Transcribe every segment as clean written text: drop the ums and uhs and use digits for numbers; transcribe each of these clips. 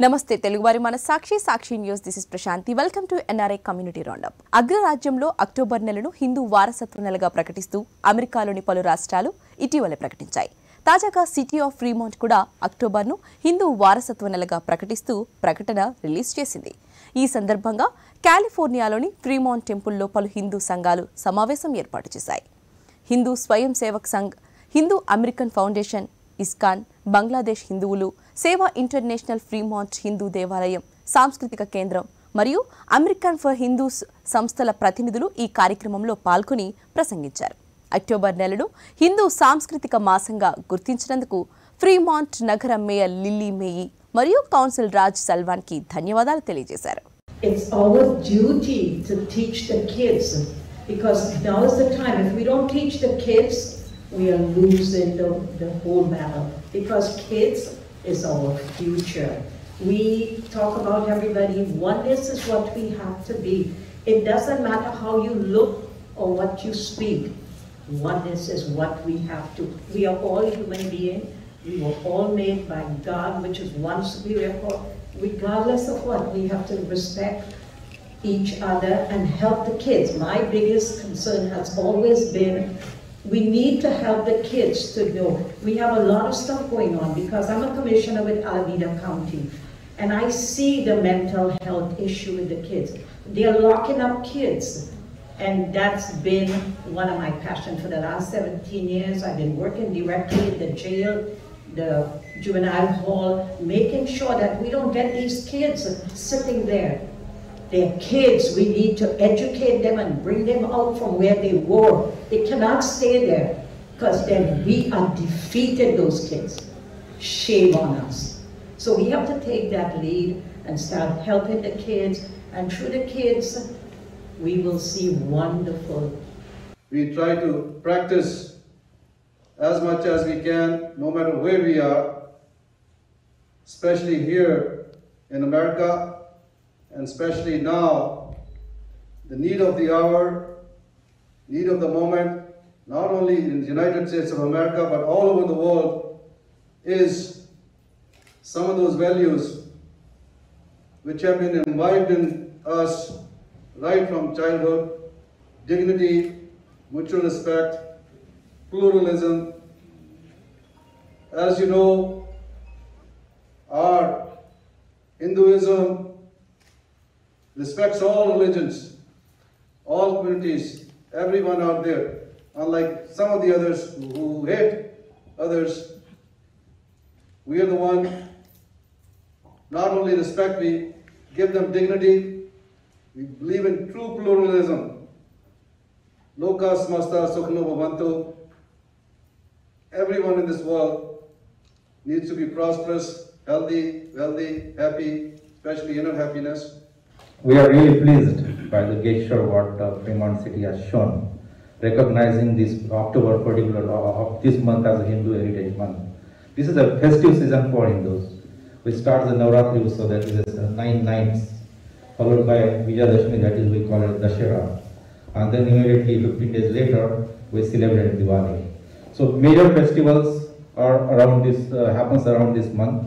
నమస్తే తెలుగువారి మన Sakshi news. This is Prashanti. Welcome to NRI community roundup. అగ్రరాజ్యంలో అక్టోబర్ నెలను హిందూ వారసత్వ నెలగా ప్రకటిస్తూ అమెరికాలోని పలు రాష్ట్రాలు ఇటీవలే ప్రకటించాయి. తాజాగా సిటీ ఆఫ్ ఫ్రీమాంట్ కూడా అక్టోబర్ను హిందూ వారసత్వ నెలగా ప్రకటిస్తూ ప్రకటన రిలీజ్ చేసింది. ఈ సందర్భంగా కాలిఫోర్నియాలోని ఫ్రీమాంట్ టెంపుల్లో పలు హిందూ సంఘాలు సమావేశం ఏర్పాటు చేశాయి. హిందూ స్వయం Sevak Sangh, Hindu American foundation, ISKCON, Bangladesh హిందువులు, సేవా ఇంటర్నేషనల్, ఫ్రీమాంట్ హిందూ దేవాలయం, సాంస్కృతిక కేంద్రం మరియు అమెరికన్ ఫర్ హిందూస్ సంస్థల ప్రతినిధులు ఈ కార్యక్రమంలో పాల్గొని ప్రసంగించారు. అక్టోబర్ నెలను హిందూ సాంస్కృతిక మాసంగా గుర్తించినందుకు ఫ్రీమాంట్ నగర మేయర్ లిల్లీ మేయి మరియు కౌన్సిల్ రాజ్ సల్వాన్కి ధన్యవాదాలు తెలియజేశారు. It's our duty to teach the kids, because now is the time. If we don't teach the kids, we are losing the whole battle, because kids is our future. We talk about everybody. Oneness is what we have to be. It doesn't matter how you look or what you speak. Oneness is what we have to. We are all human beings. We were all made by God, which is one superior God. Regardless of what, we have to respect each other and help the kids. My biggest concern has always been we need to help the kids to know. We have a lot of stuff going on because I'm a commissioner with Alameda County, and I see the mental health issue with the kids. They are locking up kids, and that's been one of my passions for the last 17 years. I've been working directly in the jail, the juvenile hall, making sure that we don't get these kids sitting there. They're kids. We need to educate them and bring them out from where they were. They cannot stay there, because then we are defeated those kids. Shame on us. So we have to take that lead and start helping the kids, and through the kids, we will see wonderful. We try to practice as much as we can, no matter where we are, especially here in America, and especially now, the need of the hour, need of the moment, not only in the United States of America, but all over the world, is some of those values which have been imbibed in us right from childhood: dignity, mutual respect, pluralism. As you know, our Hinduism respects all religions, all communities, everyone out there. Unlike some of the others who hate others, we are the one, not only respect, we give them dignity. We believe in true pluralism. Loka samasta sukhno bhavantu. Everyone in this world needs to be prosperous, healthy, wealthy, happy, especially inner happiness. We are really pleased by the gesture what Fremont City has shown, recognizing this October particular of this month as a Hindu Heritage Month. This is a festive season for Hindus. We start the Navratri, so that is 9 nights, followed by Vijayadashmi, that is we call it Dashera, and then immediately 15 days later we celebrate Diwali. So major festivals are around this happens around this month.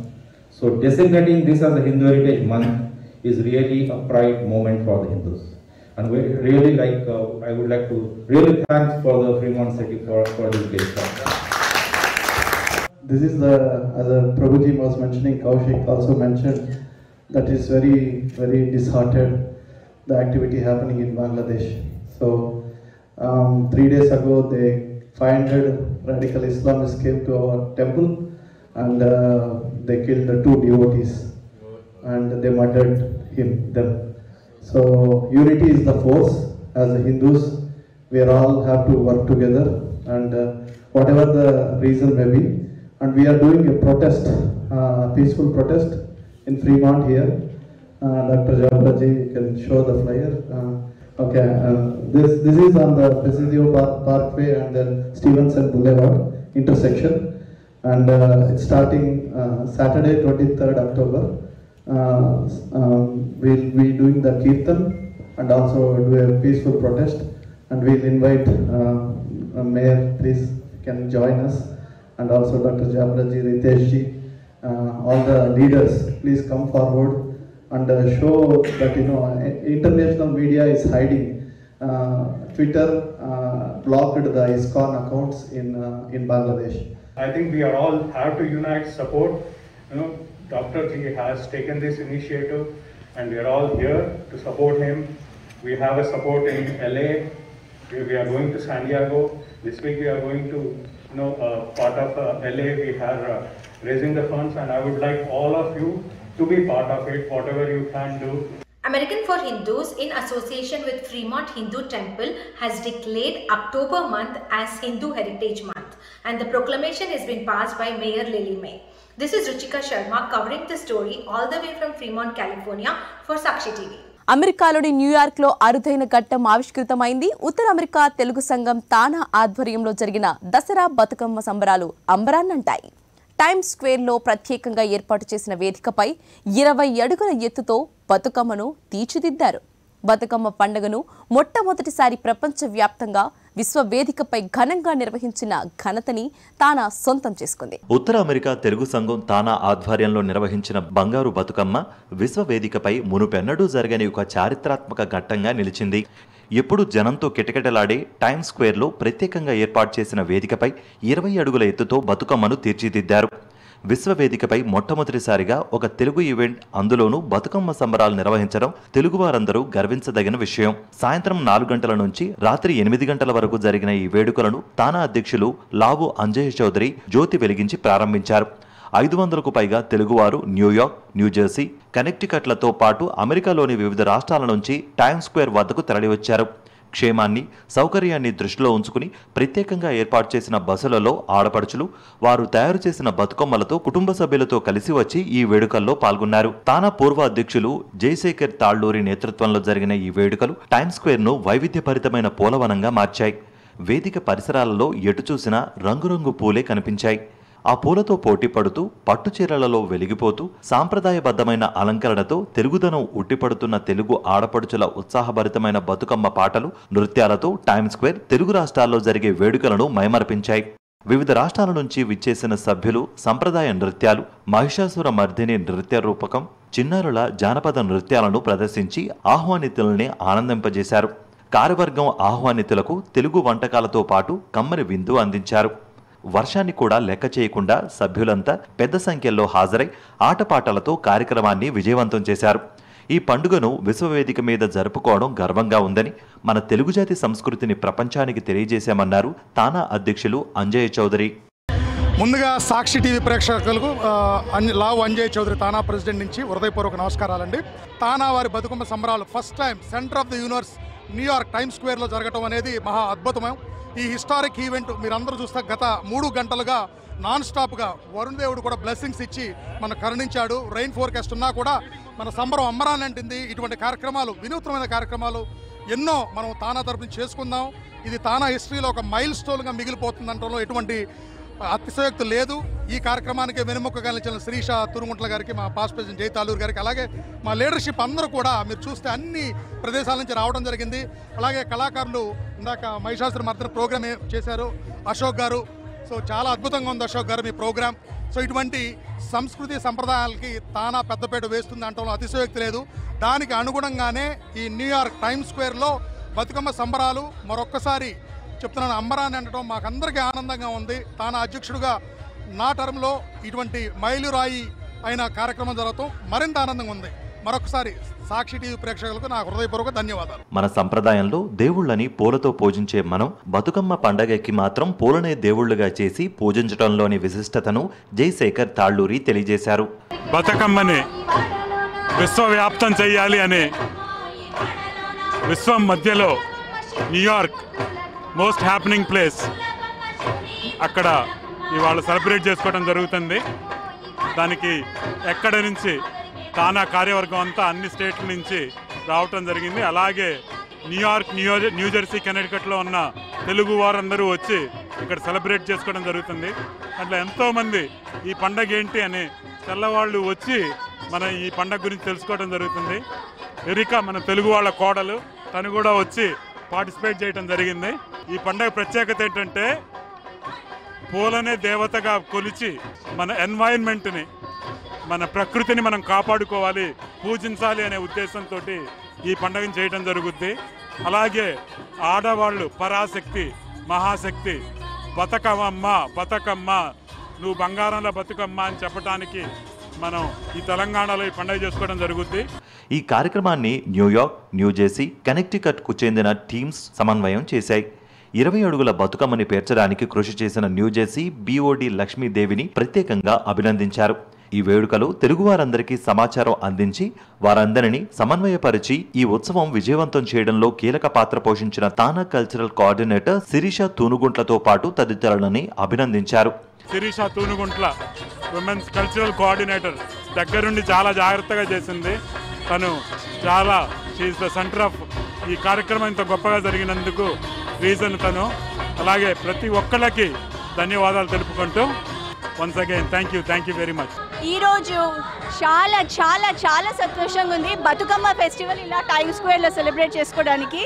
So designating this as a Hindu Heritage Month is really a pride moment for the Hindus, and we really I would like to really thank for the Fremont City for this gesture. This is as Prabhuji was mentioning, Kaushik also mentioned, that is very disheartened the activity happening in Bangladesh. So 3 days ago, 500 radical Islamists came to our temple, and they killed 2 devotees, and they murdered them. So unity is the force. As Hindus, we all have to work together, and whatever the reason may be, and we are doing a protest, peaceful protest in Fremont here. Dr. Jabraji can show the flyer. Okay, this is on the Presidio Parkway and then Stevenson Boulevard intersection, and it's starting Saturday 23rd October. We'll be doing the Kirtan and also do a peaceful protest, and we'll invite Mayor, please can join us, and also Dr. Jabraji, Riteshji, all the leaders, please come forward and show that international media is hiding. Twitter blocked the ISKCON accounts in Bangladesh. I think we are all have to unite, support. Dr. G has taken this initiative, and we are all here to support him. We have a support in LA. We are going to San Diego. This week we are going to, part of LA. We are raising the funds, and I would like all of you to be part of it, whatever you can do. American for Hindus, in association with Fremont Hindu Temple, has declared October month as Hindu Heritage Month, and the proclamation has been passed by Mayor Lily May. This is Ruchika Sharma covering the story all the way from Fremont, California for Sakshi TV. అమెరికాలోని న్యూయార్క్లో అరుదైన ఘట్టం ఆవిష్కృతమైంది. ఉత్తర America Telugu సంఘం తానా ఆధ్వర్యంలో జరిగిన దసరా బతుకమ్మ సంబరాలు అంబరాన్నంటాయి. Times స్క్వేర్లో ప్రత్యేకంగా ఏర్పాటు చేసిన వేదికపై 20 అడుగుల ఎత్తుతో బతుకమ్మను తీర్చిదిద్దారు. బతుకమ్మ పండుగను మొట్టమొదటిసారి ప్రపంచవ్యాప్తంగా విశ్వవేదికపై ఘనంగా నిర్వహించిన ఘనతని తానా సొంతం చేసుకుంది. ఉత్తర అమెరికా తెలుగు సంఘం తానా ఆధ్వర్యంలో నిర్వహించిన బంగారు బతుకమ్మ విశ్వవేదికపై మునుపెన్నడూ జరగని ఒక చారిత్రాత్మక ఘట్టంగా నిలిచింది. ఎప్పుడు జనంతో కిటకిటలాడే టైమ్స్ స్క్వేర్లో ప్రత్యేకంగా ఏర్పాటు చేసిన వేదికపై 20 అడుగుల ఎత్తుతో బతుకమ్మను తీర్చిదిద్దారు. విశ్వవేదికపై మొట్టమొదటిసారిగా ఒక తెలుగు ఈవెంట్, అందులోనూ బతుకమ్మ సంబరాలు నిర్వహించడం తెలుగువారందరూ గర్వించదగిన విషయం. సాయంత్రం 4 గంటల నుంచి రాత్రి 8 గంటల వరకు జరిగిన ఈ వేడుకలను తానా అధ్యక్షులు లావు అంజయ్ చౌదరి జ్యోతి వెలిగించి ప్రారంభించారు. 500కు పైగా తెలుగువారు న్యూయార్క్, న్యూజెర్సీ, కనెక్టికట్లతో పాటు అమెరికాలోని వివిధ రాష్ట్రాల నుంచి టైమ్స్ స్క్వేర్ వద్దకు తరలివచ్చారు. క్షేమాన్ని, సౌకర్యాన్ని దృష్టిలో ఉంచుకుని ప్రత్యేకంగా ఏర్పాటు చేసిన బస్సులలో ఆడపడుచులు వారు తయారు చేసిన బతుకమ్మలతో కుటుంబ సభ్యులతో కలిసి వచ్చి ఈ వేడుకల్లో పాల్గొన్నారు. తానా పూర్వ అధ్యక్షులు జయశేఖర్ తాళ్లూరి నేతృత్వంలో జరిగిన ఈ వేడుకలు టైమ్స్ స్క్వేర్ను వైవిధ్యభరితమైన పూలవనంగా మార్చాయి. వేదిక పరిసరాలలో ఎటు చూసినా రంగురంగు పూలే కనిపించాయి. ఆ పూలతో పోటీ పడుతూ పట్టుచీరలలో వెలిగిపోతూ సాంప్రదాయబద్ధమైన అలంకరణతో తెలుగుదనం ఉట్టిపడుతున్న తెలుగు ఆడపడుచుల ఉత్సాహభరితమైన బతుకమ్మ పాటలు, నృత్యాలతో టైమ్స్ స్క్వేర్ తెలుగు రాష్ట్రాల్లో జరిగే వేడుకలను మైమరపించాయి. వివిధ రాష్ట్రాల నుంచి విచ్చేసిన సభ్యులు సంప్రదాయ నృత్యాలు, మహిషాసుర మర్దిని నృత్య రూపకం, చిన్నారుల జానపద నృత్యాలను ప్రదర్శించి ఆహ్వానితుల్ని ఆనందింపజేశారు. కార్యవర్గం ఆహ్వానితులకు తెలుగు వంటకాలతో పాటు కమ్మని విందు అందించారు. వర్షాన్ని కూడా లెక్క చేయకుండా సభ్యులంతా పెద్ద సంఖ్యలో హాజరై ఆటపాటలతో కార్యక్రమాన్ని విజయవంతం చేశారు. ఈ పండుగను విశ్వవేదిక మీద జరుపుకోవడం గర్వంగా ఉందని, మన తెలుగు జాతి సంస్కృతిని ప్రపంచానికి తెలియజేశామన్నారు తానా అధ్యక్షులు అంజయ్ చౌదరి. ముందుగా సాక్షి టీవీ ప్రేక్షకులకు లావు అంజయ్ చౌదరి తానా ప్రెసిడెంట్ నుంచి హృదయపూర్వక నమస్కారాలండి. తానా వారి బతుకమ్మ సంబరాలు first time center of the universe New York Times స్క్వేర్లో జరగటం అనేది మహా అద్భుతమే. ఈ హిస్టారిక్ ఈవెంట్ మీరందరూ చూస్తే గత 3 గంటలుగా నాన్ స్టాప్గా వరుణ్ దేవుడు కూడా బ్లెస్సింగ్స్ ఇచ్చి మన కరుణించాడు. రెయిన్ ఫోర్కాస్ట్ ఉన్నా కూడా మన సంబరం అమ్మరాన్ని అంటింది. ఇటువంటి కార్యక్రమాలు, వినూత్నమైన కార్యక్రమాలు ఎన్నో మనం తానా తరపున చేసుకుందాం. ఇది తానా హిస్టరీలో ఒక మైల్ స్టోన్గా మిగిలిపోతుందంటలో ఎటువంటి అతిశయోక్తి లేదు. ఈ కార్యక్రమానికి వెనుముక్కగా నిలిచిన శ్రీష తురుగుంట్ల గారికి, మా పాస్ట్ ప్రెసిడెంట్ జై తాలూరు గారికి, అలాగే మా లీడర్షిప్ అందరూ కూడా మీరు చూస్తే అన్ని ప్రదేశాల నుంచి రావడం జరిగింది. అలాగే కళాకారులు ఇందాక మహిషాసుర మర్దన ప్రోగ్రామ్ చేశారు అశోక్ గారు. సో చాలా అద్భుతంగా ఉంది అశోక్ గారు మీ ప్రోగ్రామ్. సో ఇటువంటి సంస్కృతి సంప్రదాయాలకి తానా పెద్దపేట వేస్తుంది అంటంలో అతిశయోక్తి లేదు. దానికి అనుగుణంగానే ఈ న్యూయార్క్ టైమ్స్ స్క్వేర్లో బతుకమ్మ సంబరాలు మరొక్కసారి చెప్తున్నాను, అంబరాన్ని అనడం మాకందరికీ ఆనందంగా ఉంది. తానా అధ్యక్షుడిగా నా టర్మ్లో ఇటువంటి మైలురాయి అయిన కార్యక్రమం జరగటం మరింత ఆనందంగా ఉంది. మరొకసారి సాక్షి టీవీ ప్రేక్షకులకు నా హృదయపూర్వక ధన్యవాదాలు. మన సంప్రదాయంలో దేవుళ్ళని పూలతో పూజించే మనం బతుకమ్మ పండగకి మాత్రం పూలనే దేవుళ్లుగా చేసి పూజించడంలోని విశిష్టతను జయశేఖర్ తాళ్లూరి తెలియజేశారు. బతుకమ్మని విశ్వవ్యాప్తం చేయాలి అనే విశ్వం మధ్యలో న్యూయార్క్ మోస్ట్ హ్యాపెనింగ్ ప్లేస్, అక్కడ ఇవాళ సెలబ్రేట్ చేసుకోవడం జరుగుతుంది. దానికి ఎక్కడ నుంచి తానా కార్యవర్గం అంతా అన్ని స్టేట్ల నుంచి రావటం జరిగింది. అలాగే న్యూయార్క్, న్యూజెర్సీ, కెనెడికట్లో ఉన్న తెలుగు వారందరూ వచ్చి ఇక్కడ సెలబ్రేట్ చేసుకోవడం జరుగుతుంది. అట్లా ఎంతోమంది ఈ పండగ ఏంటి అని తెల్లవాళ్ళు వచ్చి మన ఈ పండగ గురించి తెలుసుకోవడం జరుగుతుంది. ఎరికా మన తెలుగు వాళ్ళ కోడలు, తను కూడా వచ్చి పార్టిసిపేట్ చేయడం జరిగింది. ఈ పండగ ప్రత్యేకత ఏంటంటే పూలనే దేవతగా కొలిచి మన ఎన్వైరన్మెంట్ని, మన ప్రకృతిని మనం కాపాడుకోవాలి, పూజించాలి అనే ఉద్దేశంతో ఈ పండుగను చేయడం జరుగుద్ది. అలాగే ఆడవాళ్ళు పరాశక్తి, మహాశక్తి, బతుకమ్మ నువ్వు బంగారంలో బతుకమ్మ అని చెప్పడానికి మనం ఈ తెలంగాణలో ఈ పండుగ చేసుకోవడం జరుగుద్ది. ఈ కార్యక్రమాన్ని న్యూయార్క్, న్యూజెర్సీ, కనెక్టికట్కు చెందిన టీమ్స్ సమన్వయం చేశాయి. 20 అడుగుల బతుకమ్మని పేర్చడానికి కృషి చేసిన న్యూజెర్సీ బీఓడి లక్ష్మీదేవిని ప్రత్యేకంగా అభినందించారు. ఈ వేడుకలో తెలుగువారందరికీ సమాచారం అందించి వారందరినీ సమన్వయపరిచి ఈ ఉత్సవం విజయవంతం చేయడంలో కీలక పాత్ర పోషించిన తానా కల్చరల్ కోఆర్డినేటర్ శిరీష తూనుగుంట్లతో పాటు తదితరులని అభినందించారు. Sirisha Tunuguntla women's cultural coordinator దగ్గరుండి చాలా జాగ్రత్తగా చేసింది. తను చాలా షీఈస్ ద సెంటర్ ఆఫ్ ఈ కార్యక్రమం ఇంత గొప్పగా జరిగినందుకు రీజన్ తను. అలాగే ప్రతి ఒక్కళ్ళకి ధన్యవాదాలు తెలుపుకుంటూ once again thank you very much. ఈరోజు చాలా చాలా చాలా సంతోషంగా ఉంది బతుకమ్మ ఫెస్టివల్ ఇలా టైమ్ స్క్వేర్లో సెలబ్రేట్ చేసుకోవడానికి.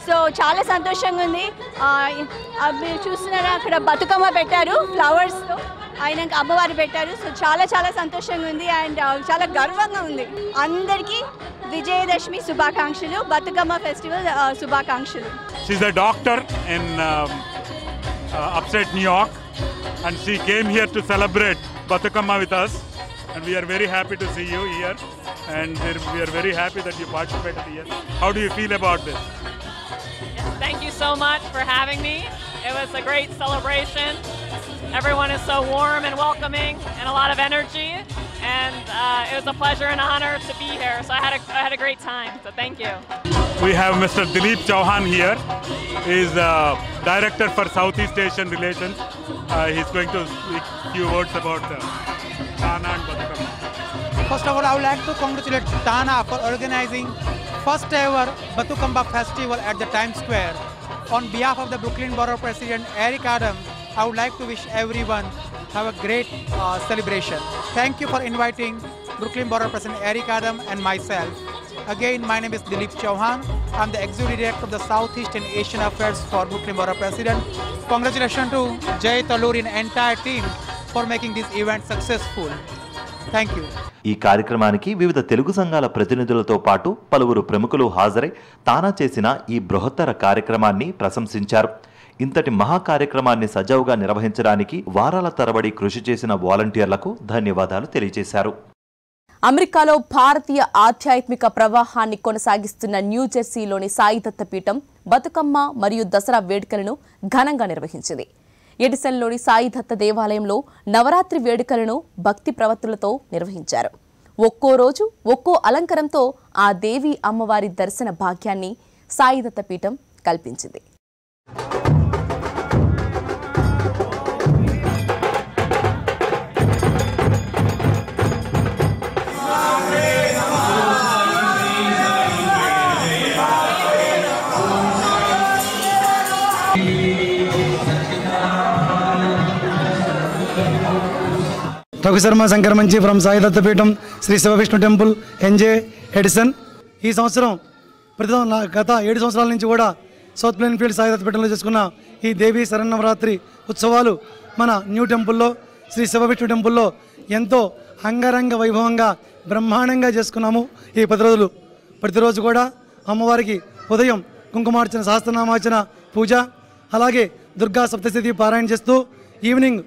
సో చాలా సంతోషంగా ఉంది. మీరు చూస్తున్నారా అక్కడ బతుకమ్మ పెట్టారు ఫ్లవర్స్తో, అయినాక అమ్మవారు పెట్టారు. సో చాలా చాలా సంతోషంగా ఉంది అండ్ చాలా గర్వంగా ఉంది. అందరికీ విజయదశమి శుభాకాంక్షలు, బతుకమ్మ ఫెస్టివల్ శుభాకాంక్షలు. She is a doctor in upstate New York and she came here to celebrate Batukamma with us and we are very happy to see you here and we are very happy that you participated here. How do you feel about this? Yes, thank you so much for having me. It was a great celebration. Everyone is so warm and welcoming and a lot of energy and it was a pleasure and honor to be here. So I had a great time. So thank you. We have Mr. Dilip Chauhan here. He is Director for Southeast Asian Relations. He's going to speak a few words about Tana and Batukamma. First of all, I would like to congratulate Tana for organizing first ever Batukamma festival at the Times Square. On behalf of the Brooklyn Borough President Eric Adams, I would like to wish everyone have a great celebration. Thank you for inviting Brooklyn Borough President Eric Adams and myself. Again, my name is Dilip Chauhan. I'm the Executive Director of the Southeast and Asian Affairs for Brooklyn Borough President. Congratulations to Jay Taluri and entire team for making this event successful. Thank you. ఈ కార్యక్రమానికి వివిధ తెలుగు సంఘాల ప్రతినిధులతో పాటు పలువురు ప్రముఖులు హాజరై తానా చేసిన ఈ బృహత్తర కార్యక్రమాన్ని ప్రశంసించారు. ఇంతటి మహా కార్యక్రమాన్ని సజావుగా నిర్వహించడానికి వారాల తరబడి కృషి చేసిన వాలంటీర్లకు ధన్యవాదాలు తెలియజేశారు. అమెరికాలో భారతీయ ఆధ్యాత్మిక ప్రవాహాన్ని కొనసాగిస్తున్న న్యూజెర్సీలోని సాయిదత్త పీఠం బతుకమ్మ మరియు దసరా వేడుకలను ఘనంగా నిర్వహించింది. ఎడిసన్లోని సాయిదత్త దేవాలయంలో నవరాత్రి వేడుకలను భక్తి ప్రవత్తులతో నిర్వహించారు. ఒక్కో రోజు ఒక్కో అలంకరణతో ఆ దేవి అమ్మవారి దర్శన భాగ్యాన్ని సాయిదత్త పీఠం కల్పించింది. రఘు శర్మ శంకర్ మంచి ఫ్రమ్ సాయిదత్త పీఠం శ్రీ శివవిష్ణు టెంపుల్ ఎన్జే ఎడిసన్. ఈ సంవత్సరం గత 7 సంవత్సరాల నుంచి కూడా సౌత్ ప్లేన్ ఫీల్డ్ సాయిదత్త పీఠంలో చేసుకున్న ఈ దేవీ శరన్నవరాత్రి ఉత్సవాలు మన న్యూ టెంపుల్లో శ్రీ శివవిష్ణు టెంపుల్లో ఎంతో అంగరంగ వైభవంగా బ్రహ్మాండంగా చేసుకున్నాము. ఈ 10 రోజులు ప్రతిరోజు కూడా అమ్మవారికి ఉదయం కుంకుమార్చన, సహస్రనామార్చన పూజ, అలాగే దుర్గా సప్తశతి పారాయణ చేస్తూ ఈవినింగ్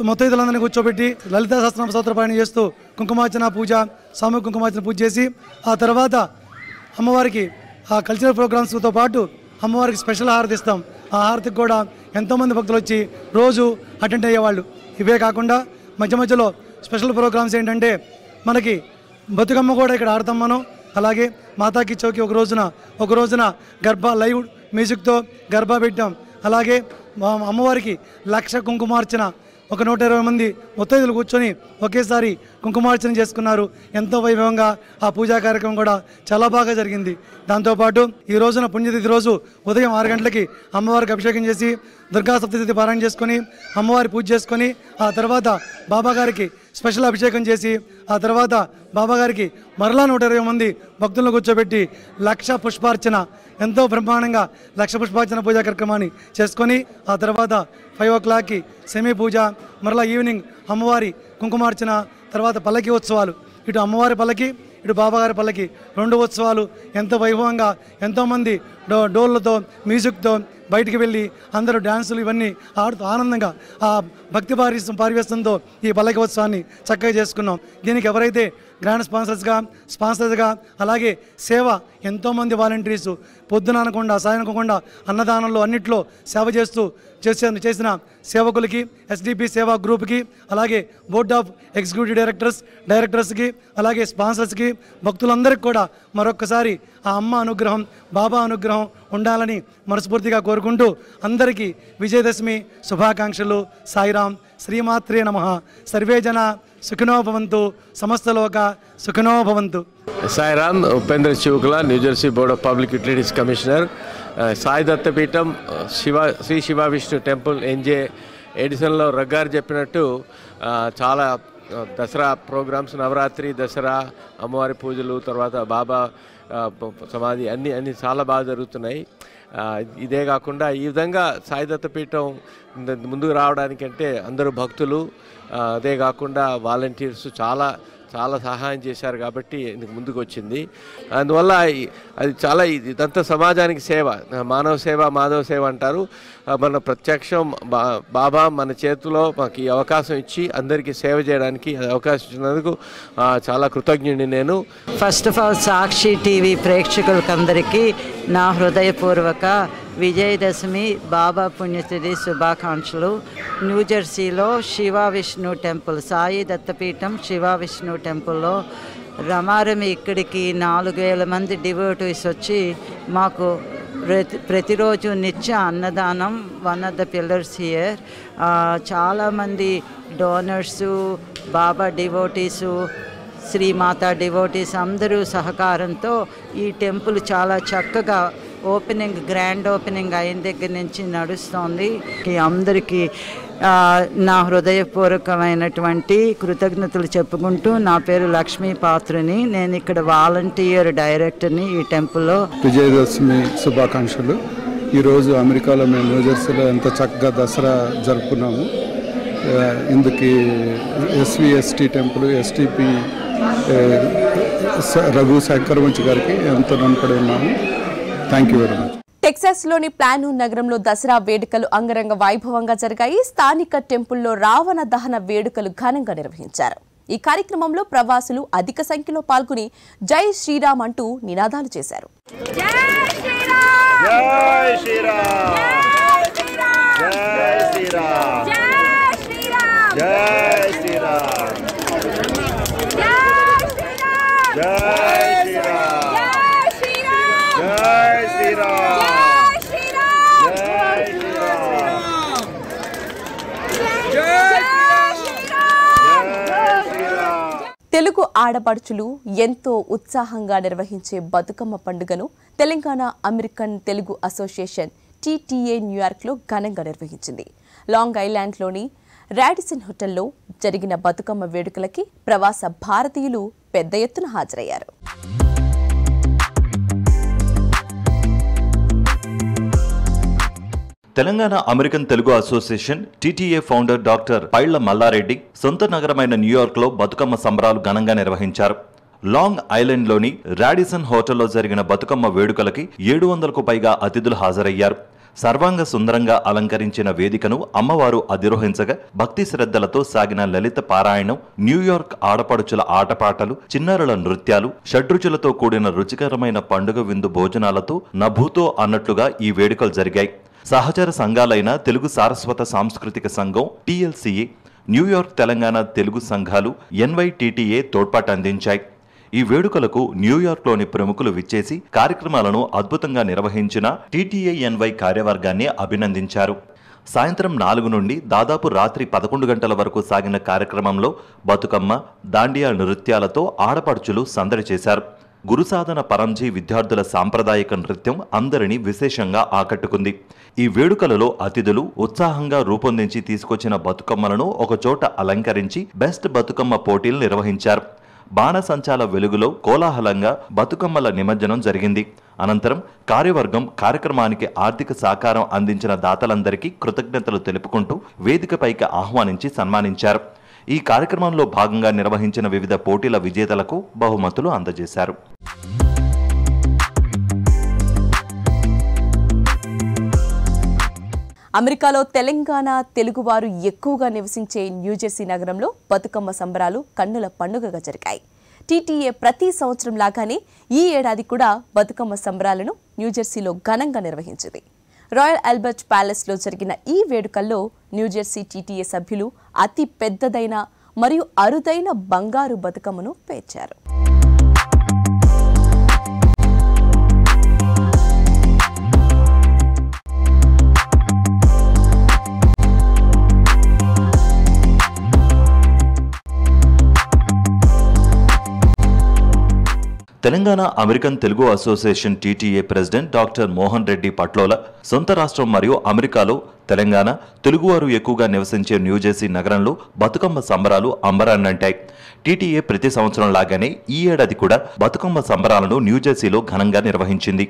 మొత్తైదులందరినీ కూర్చోబెట్టి లలితా సహస్రనామ స్తోత్ర పారాయణ చేస్తూ కుంకుమార్చన పూజ, సామూహిక కుంకుమార్చన పూజ చేసి ఆ తర్వాత అమ్మవారికి ఆ కల్చరల్ ప్రోగ్రామ్స్తో పాటు అమ్మవారికి స్పెషల్ హారతి ఇస్తాం. ఆ హారతికి కూడా ఎంతోమంది భక్తులు వచ్చి రోజు అటెండ్ అయ్యేవాళ్ళు. ఇవే కాకుండా మధ్య మధ్యలో స్పెషల్ ప్రోగ్రామ్స్ ఏంటంటే మనకి బతుకమ్మ కూడా ఇక్కడ ఆడతాం మనం. అలాగే మాతాకి చౌకి ఒక రోజున గర్భా లైవ్ మ్యూజిక్తో గర్భా పెట్టాం. అలాగే అమ్మవారికి 1,00,000 కుంకుమార్చన, ఒక 120 మంది ముత్తైదులు కూర్చొని ఒకేసారి కుంకుమార్చన చేసుకున్నారు. ఎంతో వైభవంగా ఆ పూజా కార్యక్రమం కూడా చాలా బాగా జరిగింది. దాంతోపాటు ఈ రోజున పుణ్యతిథి రోజు ఉదయం 6 గంటలకి అమ్మవారికి అభిషేకం చేసి దుర్గా సప్తశతి పారాయణ చేసుకొని అమ్మవారి పూజ చేసుకొని ఆ తర్వాత బాబాగారికి స్పెషల్ అభిషేకం చేసి ఆ తర్వాత బాబాగారికి మరలా 120 మంది భక్తులను కూర్చోబెట్టి 1,00,000 పుష్పార్చన, ఎంతో బ్రహ్మాండంగా 1,00,000 పుష్పార్చన పూజా కార్యక్రమాన్ని చేసుకొని ఆ తర్వాత 5 o'clockకి సెమీ పూజ, మరలా ఈవినింగ్ అమ్మవారి కుంకుమార్చన, తర్వాత పల్లకి ఉత్సవాలు, ఇటు అమ్మవారి పల్లకి ఇటు బాబాగారి పల్లకి 2 ఉత్సవాలు ఎంతో వైభవంగా ఎంతోమంది డోళ్ళతో మ్యూజిక్తో బయటికి వెళ్ళి అందరూ డ్యాన్సులు ఇవన్నీ ఆడుతూ ఆనందంగా ఆ భక్తి పారివేశంతో ఈ పల్లకి ఉత్సవాన్ని చక్కగా చేసుకున్నాం. దీనికి ఎవరైతే గ్రాండ్ స్పాన్సర్స్గా అలాగే సేవ ఎంతోమంది వాలంటీర్స్ పొద్దున అనకుండా సాయం అనకుండా అన్నదానంలో అన్నింటిలో సేవ చేసిన సేవకులకి, ఎస్డిపి సేవా గ్రూప్కి, అలాగే బోర్డ్ ఆఫ్ ఎగ్జిక్యూటివ్ డైరెక్టర్స్కి, అలాగే స్పాన్సర్స్కి, భక్తులందరికీ కూడా మరొక్కసారి ఆ అమ్మ అనుగ్రహం, బాబా అనుగ్రహం ఉండాలని మనస్ఫూర్తిగా కోరుకుంటూ అందరికీ విజయదశమి శుభాకాంక్షలు. సాయిరాం. శ్రీమాత్రే నమః. సర్వే జన సుఖినో భవంతు, సమస్త లోక సుఖినో భవంతు. Sairam. Upendra Shivakula, New Jersey board of public utilities commissioner. Sai Dattapeetham Shri Shiva Vishnu temple NJ ఎడిసన్లో రగ్గారు చెప్పినట్టు చాలా దసరా ప్రోగ్రామ్స్, నవరాత్రి, దసరా, అమ్మవారి పూజలు, తర్వాత బాబా సమాధి అన్నీ చాలా బాగా జరుగుతున్నాయి. ఇదే కాకుండా ఈ విధంగా సాయి దత్తపీఠం ముందుకు రావడానికంటే అందరూ భక్తులు, అదే కాకుండా వాలంటీర్స్ చాలా సహాయం చేశారు కాబట్టి ఇందుకు ముందుకు వచ్చింది. అందువల్ల అది చాలా ఇదంతా సమాజానికి సేవ, మానవ సేవ మాధవ సేవ అంటారు. మన ప్రత్యక్షం బాబా మన చేతిలో మాకు ఈ అవకాశం ఇచ్చి అందరికీ సేవ చేయడానికి అవకాశం ఇచ్చినందుకు చాలా కృతజ్ఞుడిని నేను. First of all Sakshi TV ప్రేక్షకులకందరికీ నా హృదయపూర్వక విజయదశమి బాబా పుణ్యతిథి శుభాకాంక్షలు. న్యూజెర్సీలో శివ విష్ణు టెంపుల్, సాయి దత్తపీఠం శివ విష్ణు టెంపుల్లో రమారమి ఇక్కడికి 4000 మంది డివోటీస్ వచ్చి మాకు ప్రతిరోజు నిత్య అన్నదానం. One of the pillars here. చాలామంది డోనర్సు, బాబా డివోటీసు, శ్రీమాత డివోటీస్ అందరూ సహకారంతో ఈ టెంపుల్ చాలా చక్కగా గ్రాండ్ ఓపెనింగ్ అయిన దగ్గర నుంచి నడుస్తోంది. అందరికీ నా హృదయపూర్వకమైనటువంటి కృతజ్ఞతలు చెప్పుకుంటూ, నా పేరు లక్ష్మీ పాత్రని, నేను ఇక్కడ వాలంటీర్ డైరెక్టర్ని ఈ టెంపుల్లో. విజయదశమి శుభాకాంక్షలు. ఈరోజు అమెరికాలో మేము న్యూజెర్సీలో ఎంత చక్కగా దసరా జరుపుకున్నాము. ఇందుకు SVST temple, STP Raghu Shankaravamshi గారికి ఎంతో రుణపడి ఉన్నాము. Thank you very much. టెక్సాస్లోని ప్లానూ నగరంలో దసరా వేడుకలు అంగరంగ వైభవంగా జరిగాయి. స్థానిక టెంపుల్లో రావణ దహన వేడుకలు ఘనంగా నిర్వహించారు. ఈ కార్యక్రమంలో ప్రవాసులు అధిక సంఖ్యలో పాల్గొని జై శ్రీరామ్ అంటూ నినాదాలు చేశారు. తెలుగు ఆడపడుచులు ఎంతో ఉత్సాహంగా నిర్వహించే బతుకమ్మ పండుగను Telangana American Telugu association TTA న్యూయార్క్లో ఘనంగా నిర్వహించింది. లాంగ్ ఐలాండ్లోని రాడిసన్ హోటల్లో జరిగిన బతుకమ్మ వేడుకలకి ప్రవాస భారతీయులు పెద్ద ఎత్తున హాజరయ్యారు. Telangana American Telugu association TTA founder doctor Pailla Mallareddy సొంత నగరమైన న్యూయార్క్లో బతుకమ్మ సంబరాలు ఘనంగా నిర్వహించారు. లాంగ్ ఐలాండ్లోని రాడిసన్ హోటల్లో జరిగిన బతుకమ్మ వేడుకలకి 700కు పైగా అతిథులు హాజరయ్యారు. సర్వాంగ సుందరంగా అలంకరించిన వేదికను అమ్మవారు అధిరోహించగా భక్తి శ్రద్ధలతో సాగిన లలిత పారాయణం, న్యూయార్క్ ఆడపడుచుల ఆటపాటలు, చిన్నారుల నృత్యాలు, షడ్రుచులతో కూడిన రుచికరమైన పండుగ విందు భోజనాలతో నభూతో అన్నట్లుగా ఈ వేడుకలు జరిగాయి. సహచర సంఘాలైన తెలుగు సారస్వత సాంస్కృతిక సంఘం టీఎల్సీఏ, న్యూయార్క్ తెలంగాణ తెలుగు సంఘాలు ఎన్వైటీటీఏ తోడ్పాటు అందించాయి. ఈ వేడుకలకు న్యూయార్క్లోని ప్రముఖులు విచ్చేసి కార్యక్రమాలను అద్భుతంగా నిర్వహించిన టీటీఏఎన్వై కార్యవర్గాన్ని అభినందించారు. సాయంత్రం 4 నుండి దాదాపు రాత్రి 11 గంటల వరకు సాగిన కార్యక్రమంలో బతుకమ్మ, దాండియా నృత్యాలతో ఆడపడుచులు సందడి చేశారు. గురుసాధన పరంజీ విద్యార్థుల సాంప్రదాయక నృత్యం అందరినీ విశేషంగా ఆకట్టుకుంది. ఈ వేడుకలలో అతిథులు ఉత్సాహంగా రూపొందించి తీసుకొచ్చిన బతుకమ్మలను ఒకచోట అలంకరించి బెస్ట్ బతుకమ్మ పోటీలు నిర్వహించారు. బాణసంచాల వెలుగులో కోలాహలంగా బతుకమ్మల నిమజ్జనం జరిగింది. అనంతరం కార్యవర్గం కార్యక్రమానికి ఆర్థిక సహకారం అందించిన దాతలందరికీ కృతజ్ఞతలు తెలుపుకుంటూ వేదికపైకి ఆహ్వానించి సన్మానించారు. ఈ కార్యక్రమంలో భాగంగా నిర్వహించిన వివిధ పోటీల విజేతలకు బహుమతులు అందజేశారు. అమెరికాలో తెలంగాణ తెలుగువారు ఎక్కువగా నివసించే న్యూజెర్సీ నగరంలో బతుకమ్మ సంబరాలు కన్నుల పండుగగా జరిగాయి. టీటీఏ ప్రతి సంవత్సరం లాగానే ఈ ఏడాది కూడా బతుకమ్మ సంబరాలను న్యూజెర్సీలో ఘనంగా నిర్వహించింది. రాయల్ ఆల్బర్ట్ ప్యాలెస్లో జరిగిన ఈ వేడుకల్లో న్యూజెర్సీ టీటీఏ సభ్యులు అతి పెద్దదైన మరియు అరుదైన బంగారు బతుకమ్మను పేర్చారు. Telangana American Telugu association TTA president doctor Mohan Reddy Patlola సొంత రాష్ట్రం మరియు అమెరికాలో తెలంగాణ తెలుగువారు ఎక్కువగా నివసించే న్యూజెర్సీ నగరంలో బతుకమ్మ సంబరాలు అంబరాన్నంటాయి. టీటీఏ ప్రతి సంవత్సరం లాగానే ఈ ఏడాది కూడా బతుకమ్మ సంబరాలను న్యూజెర్సీలో ఘనంగా నిర్వహించింది.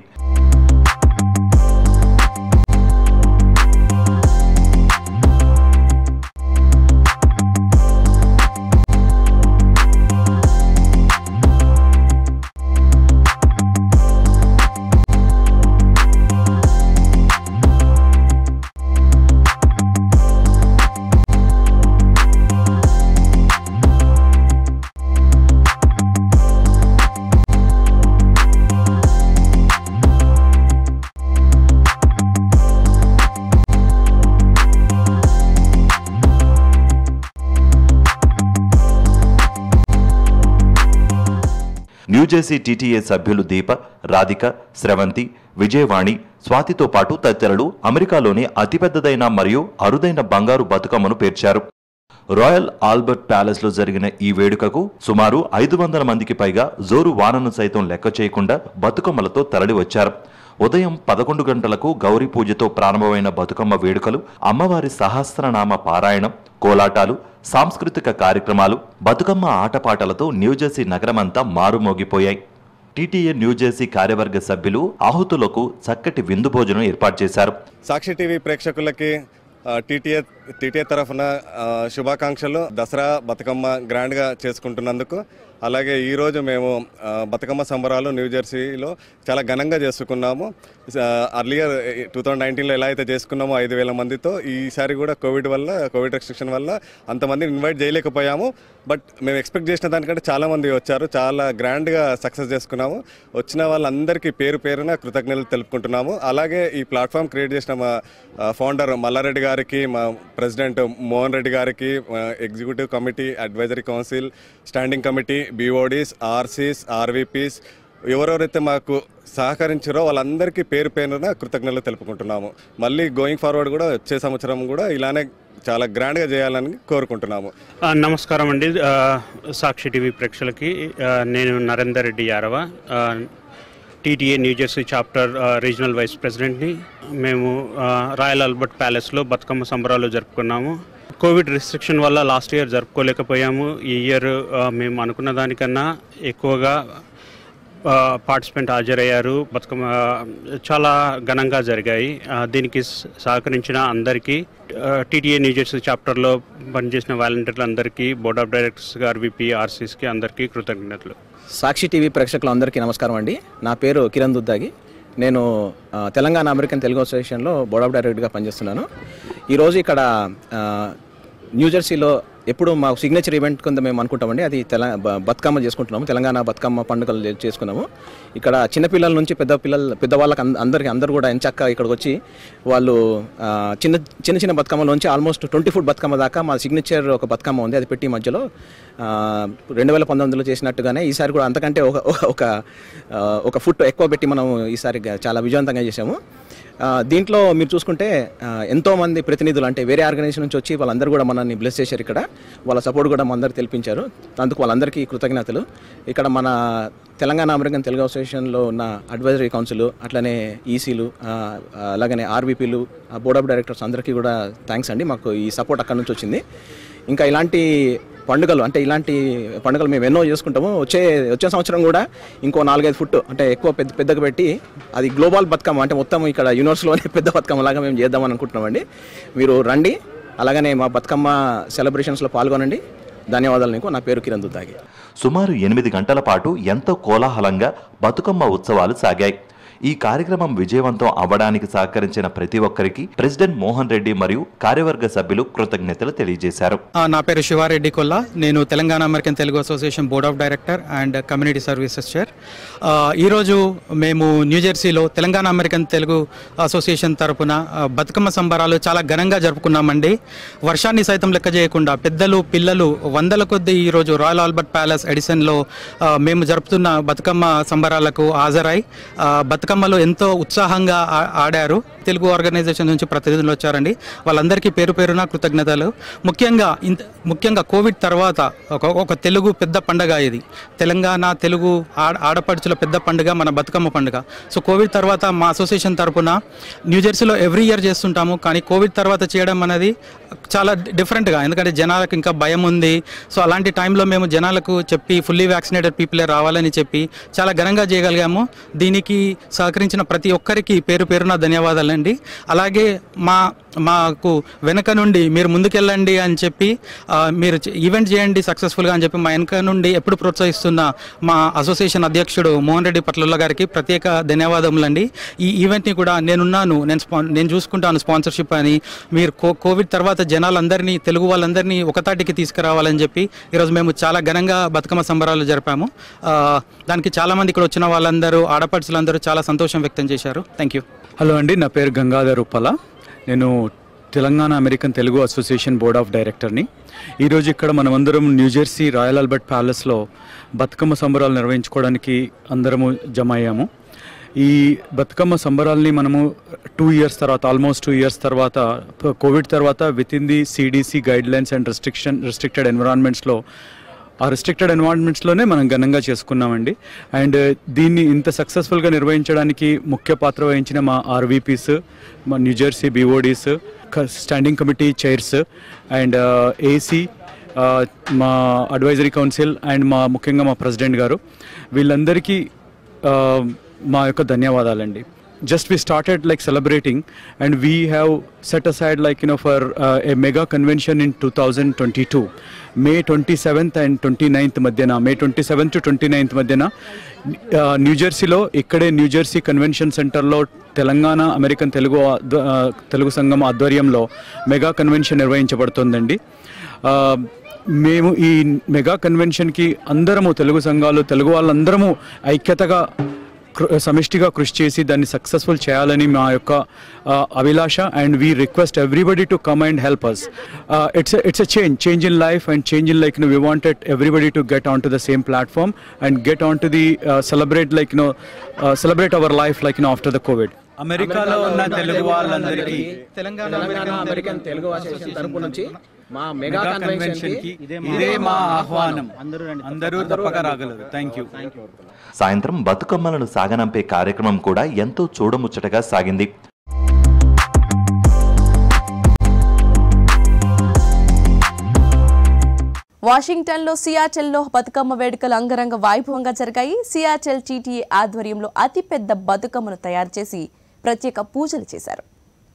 న్యూజెర్సీ టీటీఏ సభ్యులు దీప, రాధిక, స్రవంతి, విజయవాణి, స్వాతితో పాటు తదితరులు అమెరికాలోని అతిపెద్దదైన మరియు అరుదైన బంగారు బతుకమ్మను పేర్చారు. రాయల్ ఆల్బర్ట్ ప్యాలెస్లో జరిగిన ఈ వేడుకకు సుమారు 500 మందికి పైగా జోరు వానను సైతం లెక్క చేయకుండా బతుకమ్మలతో తరలివచ్చారు. ఉదయం 11 గంటలకు గౌరీ పూజతో ప్రారంభమైన బతుకమ్మ వేడుకలు అమ్మవారి సహస్రనామ పారాయణం, కోలాటాలు, సాంస్కృతిక కార్యక్రమాలు, బతుకమ్మ ఆటపాటలతో న్యూజెర్సీ నగరమంతా మారుమోగిపోయాయి. టీటీఏ న్యూజెర్సీ కార్యవర్గ సభ్యులు ఆహుతులకు చక్కటి విందు భోజనం ఏర్పాటు చేశారు. సాక్షి టీవీ ప్రేక్షకులకి టీటీఏ తరఫున శుభాకాంక్షలు. దసరా బతుకమ్మ గ్రాండ్గా చేసుకుంటున్నందుకు, అలాగే ఈరోజు మేము బతుకమ్మ సంబరాలు న్యూజెర్సీలో చాలా ఘనంగా చేసుకున్నాము. అర్లియర్ 2019లో ఎలా అయితే చేసుకున్నామో 5,000 మందితో, ఈసారి కూడా కోవిడ్ రెస్ట్రిక్షన్ వల్ల అంతమందిని ఇన్వైట్ చేయలేకపోయాము. బట్ మేము ఎక్స్పెక్ట్ చేసిన దానికంటే చాలామంది వచ్చారు. చాలా గ్రాండ్గా సక్సెస్ చేసుకున్నాము. వచ్చిన వాళ్ళందరికీ పేరు పేరున కృతజ్ఞతలు తెలుపుకుంటున్నాము. అలాగే ఈ ప్లాట్ఫామ్ క్రియేట్ చేసిన మా ఫౌండర్ మల్లారెడ్డి గారికి, మా ప్రెసిడెంట్ మోహన్ రెడ్డి గారికి, executive committee, advisory council, standing committee, BODs, RCs, RVPs, ఎవరెవరైతే మాకు సహకరించారో వాళ్ళందరికీ పేరు పేరున కృతజ్ఞతలు తెలుపుకుంటున్నాము. మళ్ళీ గోయింగ్ ఫార్వర్డ్ కూడా వచ్చే సంవత్సరం కూడా ఇలానే చాలా గ్రాండ్గా చేయాలని కోరుకుంటున్నాము. నమస్కారం అండి సాక్షి టీవీ ప్రేక్షకులకి. నేను Narender Reddy Yarava, TTA New Jersey chapter regional vice ప్రెసిడెంట్ని. మేము రాయల్ ఆల్బర్ట్ ప్యాలెస్లో బతుకమ్మ సంబరాలు జరుపుకున్నాము. కోవిడ్ రిస్ట్రిక్షన్ వల్ల లాస్ట్ ఇయర్ జరుపుకోలేకపోయాము. ఈ ఇయర్ మేము అనుకున్న దానికన్నా ఎక్కువగా పార్టిసిపెంట్ హాజరయ్యారు. బతుకమ్మ చాలా ఘనంగా జరిగాయి. దీనికి సహకరించిన అందరికీ, టీటీఏ న్యూజెర్సీ చాప్టర్లో పనిచేసిన వాలంటీర్లందరికీ, బోర్డ్ ఆఫ్ డైరెక్టర్స్, ఆర్వీపీ, ఆర్సీస్కి అందరికీ కృతజ్ఞతలు. సాక్షి టీవీ ప్రేక్షకులందరికీ నమస్కారం అండి. నా పేరు కిరణ్ దుద్దాగి. నేను తెలంగాణ అమెరికన్ తెలుగు అసోసియేషన్లో బోర్డ్ ఆఫ్ డైరెక్టర్గా పనిచేస్తున్నాను. ఈరోజు ఇక్కడ న్యూజెర్సీలో ఎప్పుడు మా సిగ్నేచర్ ఈవెంట్ కింద మేము అనుకుంటామండి. అది బతుకమ్మ చేసుకుంటున్నాము, తెలంగాణ బతుకమ్మ పండుగలు చేసుకున్నాము. ఇక్కడ చిన్నపిల్లల నుంచి పెద్దవాళ్ళకి అందరూ కూడా ఎంచక్క ఇక్కడికి వచ్చి వాళ్ళు చిన్న బతుకమ్మలోంచి ఆల్మోస్ట్ 20 ఫుట్ బతుకమ్మ దాకా మా సిగ్నేచర్ ఒక బతుకమ్మ ఉంది. అది పెట్టి మధ్యలో 2019లో చేసినట్టుగానే ఈసారి కూడా అంతకంటే ఒక ఫుట్ ఎక్కువ పెట్టి మనం ఈసారి చాలా విజయవంతంగా చేసాము. దీంట్లో మీరు చూసుకుంటే ఎంతోమంది ప్రతినిధులు, అంటే వేరే ఆర్గనైజేషన్ నుంచి వచ్చి వాళ్ళందరూ కూడా మనల్ని బ్లెస్ చేశారు. ఇక్కడ వాళ్ళ సపోర్ట్ కూడా మన అందరూ తెలిపించారు. అందుకు వాళ్ళందరికీ కృతజ్ఞతలు. ఇక్కడ మన తెలంగాణ అమెరికన్ తెలుగు అసోసియేషన్లో ఉన్న అడ్వైజరీ కౌన్సిల్, అట్లనే ఈసీలు, అలాగనే ఆర్వీపీలు, బోర్డ్ ఆఫ్ డైరెక్టర్స్ అందరికీ కూడా థ్యాంక్స్ అండి. మాకు ఈ సపోర్ట్ అక్కడ నుంచి వచ్చింది. ఇంకా ఇలాంటి పండుగలు మేము ఎన్నో చేసుకుంటాము. వచ్చే సంవత్సరం కూడా ఇంకో 4-5 ఫుట్ అంటే ఎక్కువ పెద్దగా పెట్టి అది గ్లోబల్ బతుకమ్మ, అంటే మొత్తం ఇక్కడ యూనివర్స్లోనే పెద్ద బతుకమ్మ లాగా మేము చేద్దామని అనుకుంటున్నామండి. మీరు రండి, అలాగనే మా బతుకమ్మ సెలబ్రేషన్స్లో పాల్గొనండి. ధన్యవాదాలు నీకు. నా పేరు కిరణ్ దుద్దాగి. సుమారు 8 గంటల పాటు ఎంతో కోలాహలంగా బతుకమ్మ ఉత్సవాలు సాగాయి. ఈ కార్యక్రమం విజయవంతం అవ్వడానికి సహకరించిన ప్రతి ఒక్కరికి ప్రెసిడెంట్ మోహన్ రెడ్డి మరియు కార్యవర్గ సభ్యులు కృతజ్ఞతలు తెలియజేశారు. నా పేరు శివారెడ్డి కొల్లా. నేను Telangana American Telugu association board of director and community services chair. ఈరోజు మేము న్యూజెర్సీలో తెలంగాణ అమెరికన్ తెలుగు అసోసియేషన్ తరపున బతుకమ్మ సంబరాలు చాలా ఘనంగా జరుపుకున్నామండి. వర్షాన్ని సైతం లెక్క చేయకుండా పెద్దలు పిల్లలు వందల కొద్దీ ఈరోజు రాయల్ ఆల్బర్ట్ ప్యాలెస్ ఎడిసన్లో మేము జరుపుతున్న బతుకమ్మ సంబరాలకు హాజరై బతుకమ్మలో ఎంతో ఉత్సాహంగా ఆడారు. తెలుగు ఆర్గనైజేషన్ నుంచి ప్రతినిధులు వచ్చారండి. వాళ్ళందరికీ పేరు పేరున కృతజ్ఞతలు. ముఖ్యంగా కోవిడ్ తర్వాత ఒక తెలుగు పెద్ద పండుగ ఇది. తెలంగాణ తెలుగు ఆడపడుచుల పెద్ద పండుగ మన బతుకమ్మ పండుగ. సో కోవిడ్ తర్వాత మా అసోసియేషన్ తరపున న్యూజెర్సీలో ఎవ్రీ ఇయర్ చేస్తుంటాము, కానీ కోవిడ్ తర్వాత చేయడం అనేది చాలా డిఫరెంట్గా, ఎందుకంటే జనాలకు ఇంకా భయం ఉంది. సో అలాంటి టైంలో మేము జనాలకు చెప్పి ఫుల్లీ వ్యాక్సినేటెడ్ పీపులే రావాలని చెప్పి చాలా ఘనంగా చేయగలిగాము. దీనికి సహకరించిన ప్రతి ఒక్కరికి పేరు పేరున ధన్యవాదాలండి. అలాగే మాకు వెనక నుండి మీరు ముందుకెళ్ళండి అని చెప్పి మీరు ఈవెంట్ చేయండి సక్సెస్ఫుల్గా అని చెప్పి మా వెనక నుండి ఎప్పుడు ప్రోత్సహిస్తున్న మా అసోసియేషన్ అధ్యక్షుడు మోహన్ రెడ్డి పట్ల గారికి ప్రత్యేక ధన్యవాదములండి. ఈ ఈవెంట్ని కూడా నేను చూసుకుంటాను స్పాన్సర్షిప్ అని. మీరు కోవిడ్ తర్వాత జనాలందరినీ తెలుగు వాళ్ళందరినీ ఒకతాటికి తీసుకురావాలని చెప్పి ఈరోజు మేము చాలా ఘనంగా బతుకమ్మ సంబరాలు జరిపాము. దానికి చాలామంది ఇక్కడ వచ్చిన వాళ్ళందరూ ఆడపడుచులందరూ చాలా సంతోషం వ్యక్తం చేశారు. Thank you. హలో అండి, నా పేరు గంగాధర్ ఉప్పల. నేను Telangana American Telugu association board of డైరెక్టర్ని. ఈరోజు ఇక్కడ మనమందరం న్యూజెర్సీ రాయల్ ఆల్బర్ట్ ప్యాలెస్లో బతుకమ్మ సంబరాలు నిర్వహించుకోవడానికి అందరము జమ అయ్యాము. ఈ బతుకమ్మ సంబరాల్ని మనము 2 years తర్వాత, ఆల్మోస్ట్ 2 years తర్వాత, కోవిడ్ తర్వాత with in the CDC guidelines and restricted ఎన్విరాన్మెంట్స్లో ఆ రిస్ట్రిక్టెడ్ ఎన్విరాన్మెంట్స్లోనే మనం ఘనంగా చేసుకున్నామండి. అండ్ దీన్ని ఇంత సక్సెస్ఫుల్గా నిర్వహించడానికి ముఖ్య పాత్ర వహించిన మా ఆర్వీపీస్, మా New Jersey BODs, standing committee chairs and AC, మా అడ్వైజరీ కౌన్సిల్ అండ్ ముఖ్యంగా మా ప్రెసిడెంట్ గారు, వీళ్ళందరికీ మా యొక్క ధన్యవాదాలండి. Just we started like celebrating, and we have set aside for a mega convention in 2022, May 27th and 29th madhyana, May 27th to 29th madhyana, New Jersey lo ikkade New Jersey Convention Center lo Telangana American Telugu Sangam ఆధ్వర్యంలో mega convention నిర్వహించబడుతోందండి. మేము ఈ mega కన్వెన్షన్కి అందరము తెలుగు సంఘాలు, తెలుగు వాళ్ళందరము ఐక్యతగా సమిష్టిగా కృషి చేసి దాన్ని సక్సెస్ఫుల్ చేయాలని మా యొక్క అభిలాష. And we request everybody to come and help us. It's a change in life and change in we wanted everybody to get onto the same platform and get onto the celebrate our life after the COVID. అమెరికాలో ఉన్న తెలుగు వాళ్ళందరికీ Telangana American Telugu association తరపు నుంచి మా mega కన్వెన్షన్కి ఇదే మా ఆహ్వానం. అందరూ తప్పక రాగలరు. Thank you. సాయంత్రం బతుకమ్మలను సాగనంపే కార్యక్రమం కూడా ఎంతో చూడముచ్చటగా సాగింది. వాషింగ్టన్లో సియాటెల్లో బతుకమ్మ వేడుకలు అంగరంగ వైభవంగా జరిగాయి. సియాటెల్ టీటీఏ ఆధ్వర్యంలో అతిపెద్ద బతుకమ్మను తయారు చేసి ప్రత్యేక పూజలు చేశారు.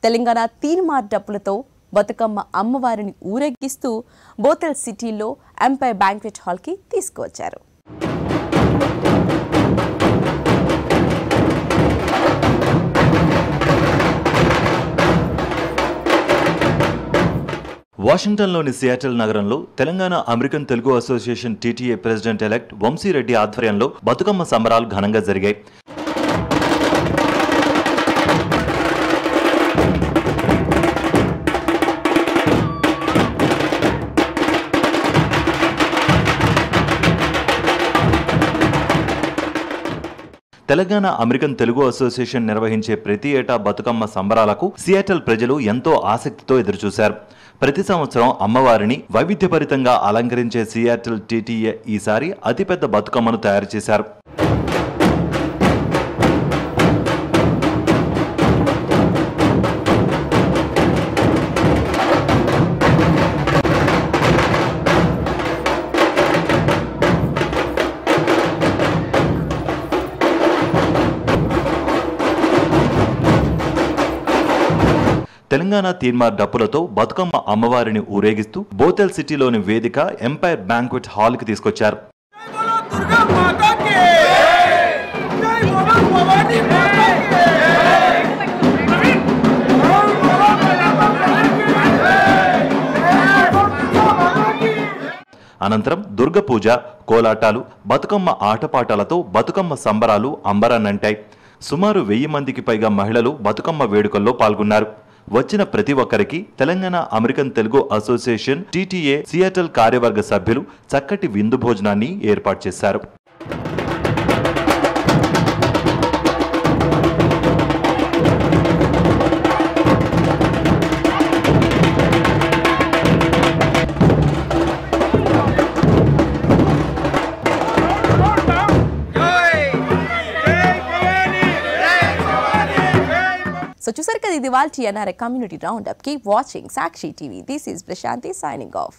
తెలంగాణ తీన్మార్ డప్పులతో బతుకమ్మ అమ్మవారిని ఊరేగిస్తూ బోతెల్ సిటీలో ఎంపైర్ బ్యాంక్వెట్ హాల్కి తీసుకువచ్చారు. వాషింగ్టన్లోని సియాటెల్ నగరంలో Telangana American Telugu association TTA president elect Vamsi Reddy ఆధ్వర్యంలో బతుకమ్మ సంబరాలు ఘనంగా జరిగాయి. తెలంగాణ అమెరికన్ తెలుగు అసోసియేషన్ నిర్వహించే ప్రతి ఏటా బతుకమ్మ సంబరాలకు సియాటెల్ ప్రజలు ఎంతో ఆసక్తితో ఎదురుచూశారు. ప్రతి సంవత్సరం అమ్మవారిని వైవిధ్యభరితంగా అలంకరించే సియాటెల్ టీటీఏ ఈసారి అతిపెద్ద బతుకమ్మను తయారు చేశారు. తెలంగాణ తీన్మార్ డప్పులతో బతుకమ్మ అమ్మవారిని ఊరేగిస్తూ బోతెల్ సిటీలోని వేదిక ఎంపైర్ బ్యాంక్వెట్ హాల్కి తీసుకొచ్చారు. అనంతరం దుర్గ పూజ, కోలాటాలు, బతుకమ్మ ఆటపాటలతో బతుకమ్మ సంబరాలు అంబరాన్నంటాయి. సుమారు 1000 మందికి పైగా మహిళలు బతుకమ్మ వేడుకల్లో పాల్గొన్నారు. వచ్చిన ప్రతి ఒక్కరికి Telangana American Telugu association TTA Seattle కార్యవర్గ సభ్యులు చక్కటి విందు భోజనాన్ని ఏర్పాటు చేశారు. So చూసారు కదా ఇది వాళ్ళ NRI community roundup. Keep watching Sakshi TV. This is Prashanti signing of.